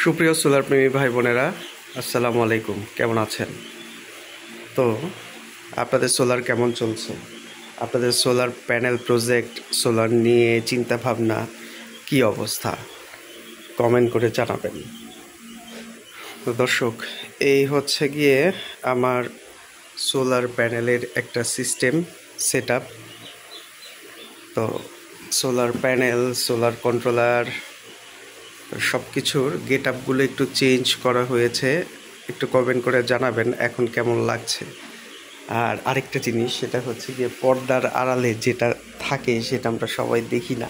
সুপ্রিয় সোলার প্রেমী ভাই বোনেরা, আসসালামু আলাইকুম। কেমন আছেন? তো আপনাদের সোলার কেমন চলছে? আপনাদের সোলার প্যানেল প্রজেক্ট, সোলার নিয়ে চিন্তা ভাবনা কি অবস্থা? কমেন্ট করে জানাবেন। তো দর্শক, এই হচ্ছে গিয়ে আমার সোলার প্যানেলের একটা সিস্টেম সেট আপ। তো সোলার প্যানেল, সোলার কন্ট্রোলার সব কিছুর গেট আপগুলো একটু চেঞ্জ করা হয়েছে। একটু কমেন্ট করে জানাবেন এখন কেমন লাগছে। আর আরেকটা জিনিস, সেটা হচ্ছে গিয়ে পর্দার আড়ালে যেটা থাকে সেটা আমরা সবাই দেখি না।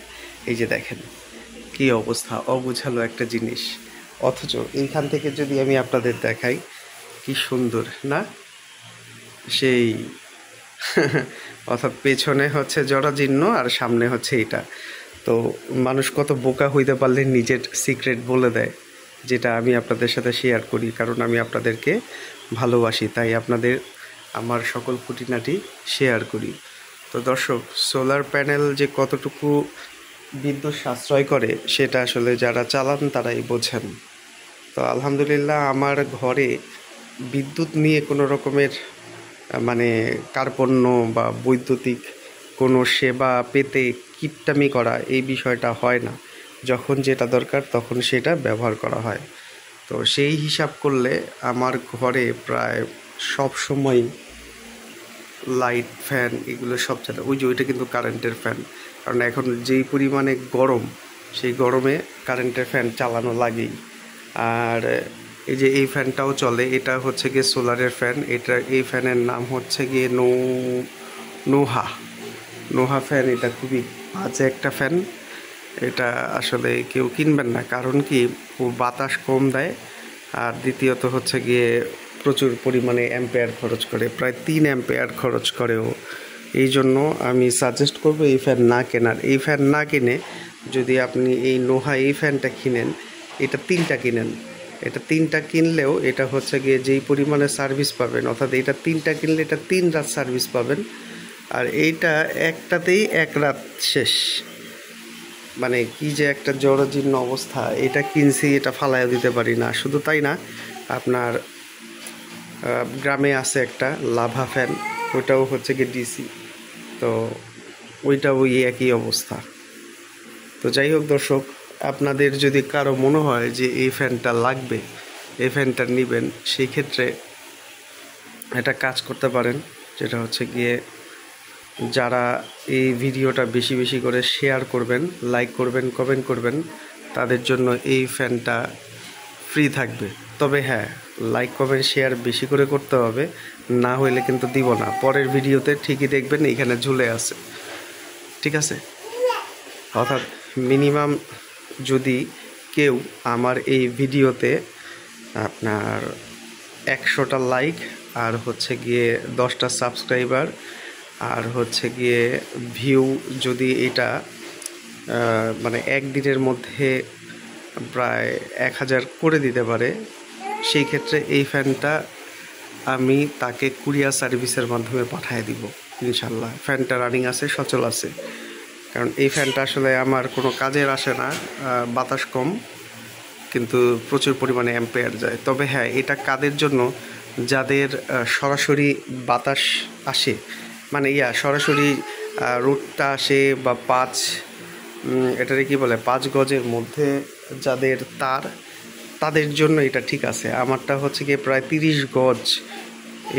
এই যে দেখেন কী অবস্থা, অবুঝালো একটা জিনিস, অথচ এইখান থেকে যদি আমি আপনাদের দেখাই কি সুন্দর না, সেই অর্থাৎ পেছনে হচ্ছে জরাজীর্ণ আর সামনে হচ্ছে এটা। তো মানুষ কত বোকা হইতে পারলে নিজের সিক্রেট বলে দেয়, যেটা আমি আপনাদের সাথে শেয়ার করি, কারণ আমি আপনাদেরকে ভালোবাসি, তাই আপনাদের আমার সকল খুঁটিনাটি শেয়ার করি। তো দর্শক, সোলার প্যানেল যে কতটুকু বিদ্যুৎ সাশ্রয় করে সেটা আসলে যারা চালান তারাই বোঝেন। তো আলহামদুলিল্লাহ, আমার ঘরে বিদ্যুৎ নিয়ে কোনো রকমের মানে কার্পণ্য বা বৈদ্যুতিক কোনো সেবা পেতে কিপটামি করা, এই বিষয়টা হয় না। যখন যেটা দরকার তখন সেটা ব্যবহার করা হয়। তো সেই হিসাব করলে আমার ঘরে প্রায় সব সময় লাইট, ফ্যান এগুলো সব চলে। ওই যে ওইটা কিন্তু কারেন্টের ফ্যান, কারণ এখন যেই পরিমাণে গরম, সেই গরমে কারেন্টের ফ্যান চালানো লাগেই। আর এই যে এই ফ্যানটাও চলে, এটা হচ্ছে গিয়ে সোলারের ফ্যান। এই ফ্যানের নাম হচ্ছে গিয়ে নোহা ফ্যান। এটা খুবই বাজে একটা ফ্যান। এটা আসলে কেউ কিনবেন না, কারণ কি ও বাতাস কম দেয়, আর দ্বিতীয়ত হচ্ছে গিয়ে প্রচুর পরিমাণে অ্যাম্পেয়ার খরচ করে, প্রায় 3 অ্যাম্পেয়ার খরচ করে ও। এই জন্য আমি সাজেস্ট করব এই ফ্যান না কেনার। এই ফ্যান না কিনে যদি আপনি এই নোহা এই ফ্যানটা কিনেন, এটা 3টা কিনেন। এটা 3টা কিনলেও এটা হচ্ছে গিয়ে যেই পরিমাণে সার্ভিস পাবেন, অর্থাৎ এটা 3টা কিনলে এটা 3 রাত সার্ভিস পাবেন, আর এইটা একটাতেই 1 রাত শেষ। মানে কি যে একটা জরাজীর্ণ অবস্থা, এটা কিনছি, এটা ফালাইয়া দিতে পারি না। শুধু তাই না, আপনার গ্রামে আছে একটা লাভা ফ্যান, ওইটাও হচ্ছে গিয়ে ডিসি, তো ওইটাও ওই একই অবস্থা। তো যাই হোক দর্শক, আপনাদের যদি কারো মনে হয় যে এই ফ্যানটা লাগবে, এই ফ্যানটা নেবেন, সেই ক্ষেত্রে একটা কাজ করতে পারেন, যেটা হচ্ছে গিয়ে যারা এই ভিডিওটা বেশি বেশি করে শেয়ার করবেন, লাইক করবেন, কমেন্ট করবেন, তাদের জন্য এই ফ্যানটা ফ্রি থাকবে। তবে হ্যাঁ, লাইক কমেন্ট শেয়ার বেশি করে করতে হবে, না হইলে কিন্তু দিব না। পরের ভিডিওতে ঠিকই দেখবেন এইখানে ঝুলে আছে, ঠিক আছে? অর্থাৎ মিনিমাম যদি কেউ আমার এই ভিডিওতে আপনার 100টা লাইক আর হচ্ছে গিয়ে 10টা সাবস্ক্রাইবার আর হচ্ছে গিয়ে ভিউ, যদি এটা মানে একদিনের মধ্যে প্রায় 1000 করে দিতে পারে, সেই ক্ষেত্রে এই ফ্যানটা আমি তাকে কুরিয়ার সার্ভিসের মাধ্যমে পাঠিয়ে দিব ইনশাল্লাহ। ফ্যানটা রানিং আছে, সচল আছে, কারণ এই ফ্যানটা আসলে আমার কোনো কাজের আসে না। বাতাস কম, কিন্তু প্রচুর পরিমাণে অ্যাম্পেয়ার যায়। তবে হ্যাঁ, এটা কাদের জন্য? যাদের সরাসরি বাতাস আসে, মানে সরাসরি রোডটা আসে, বা এটারে কি বলে, 5 গজের মধ্যে যাদের তার, তাদের জন্য এটা ঠিক আছে। আমারটা হচ্ছে গিয়ে প্রায় 30 গজ,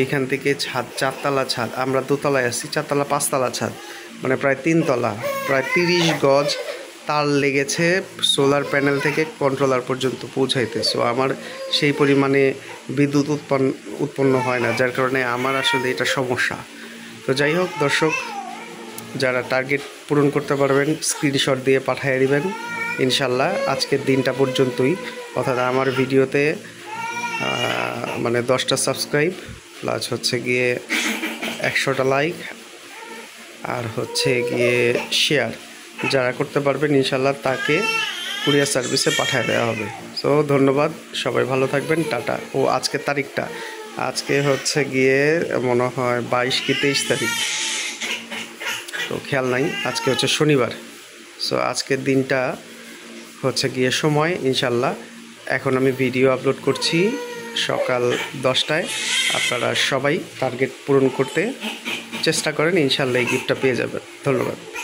এইখান থেকে ছাদ, 4তলা ছাদ, আমরা দোতলায় আছি, 4তলা 5তলা ছাদ, মানে প্রায় 3 তলা, প্রায় 30 গজ তার লেগেছে সোলার প্যানেল থেকে কন্ট্রোলার পর্যন্ত পৌঁছাইতে। সো আমার সেই পরিমাণে বিদ্যুৎ উৎপন্ন হয় না, যার কারণে আমার আসলে এটা সমস্যা। তো যাই হোক দর্শক, যারা টার্গেট পূরণ করতে পারবেন স্ক্রিনশট দিয়ে পাঠিয়ে দিবেন ইনশাল্লাহ। আজকের দিনটা পর্যন্তই, অর্থাৎ আমার ভিডিওতে মানে 10টা সাবস্ক্রাইব প্লাস হচ্ছে গিয়ে 100টা লাইক আর হচ্ছে গিয়ে শেয়ার যারা করতে পারবেন ইনশাল্লাহ, তাকে কুরিয়ার সার্ভিসে পাঠিয়ে দেওয়া হবে। সো ধন্যবাদ, সবাই ভালো থাকবেন, টাটা। ও আজকের তারিখটা, আজকে হচ্ছে গিয়ে মনে হয় 22 কি 23 তারিখ, তো খেয়াল নাই, আজকে হচ্ছে শনিবার। সো আজকের দিনটা হচ্ছে গিয়ে সময় ইনশাল্লাহ এখন আমি ভিডিও আপলোড করছি সকাল 10টায়। আপনারা সবাই টার্গেট পূরণ করতে চেষ্টা করেন, ইনশাল্লাহ এই গিফটটা পেয়ে যাবেন। ধন্যবাদ।